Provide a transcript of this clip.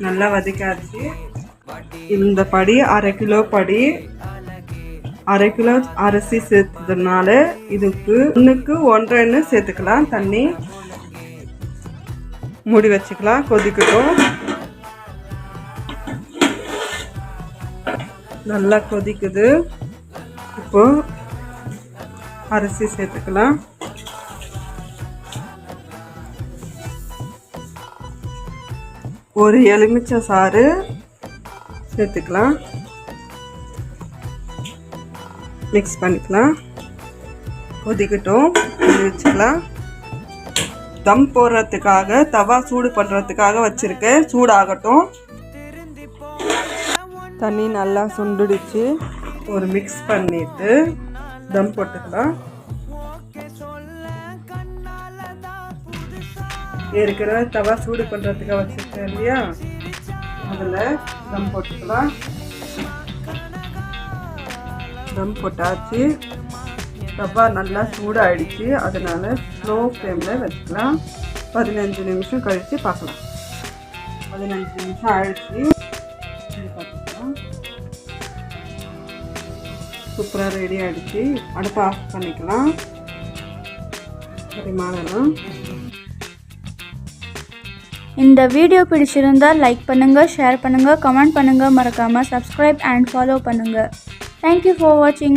நல்லா வதக்காச்சு. இந்த படி 1/2 கிலோ படி 1/2 கிலோ அரிசி சேர்த்ததுனால இதுக்கு 1க்கு 1.5 சேர்த்துக்கலாம். தண்ணி மூடி வச்சுக்கலாம், கொதிக்கட்டும். நல்லா கொதிக்குது. இப்போ அரிசி சேர்த்துக்கலாம். ஒரு எலுமிச்சை சாறு சேர்த்துக்கலாம். மிக்ஸ் பண்ணிக்கலாம். கொதிக்கட்டும், வச்சுக்கலாம். தம் போடுறதுக்காக தவா சூடு பண்ணுறதுக்காக வச்சுருக்கேன். சூடாகட்டும். தண்ணி நல்லா சுண்டுடுச்சு. ஒரு மிக்ஸ் பண்ணிவிட்டு தம் போட்டுக்கலாம். ஏற்கனவே தவா சூடு பண்ணுறதுக்காக வச்சுருக்கேன் இல்லையா, அதில் தம் போட்டுக்கலாம். தம் போட்டாச்சு. தவா நல்லா சூடாகிடுச்சு, அதனால் ஸ்லோ ஃப்ளேமில் வச்சுக்கலாம். 15 நிமிஷம் கழித்து பார்க்கலாம். 15 நிமிஷம் ஆயிடுச்சு. பார்த்துக்கலாம். சூப்பராக ரெடி ஆகிடுச்சு. அடுப்பை ஆஃப் பண்ணிக்கலாம். பரிமாறலாம். இந்த வீடியோ பிடிச்சிருந்தால் லைக் பண்ணுங்க, ஷேர் பண்ணுங்க, கமெண்ட் பண்ணுங்க, மறக்காம சப்ஸ்கிரைப் அண்ட் ஃபாலோ பண்ணுங்க. Thank you for watching.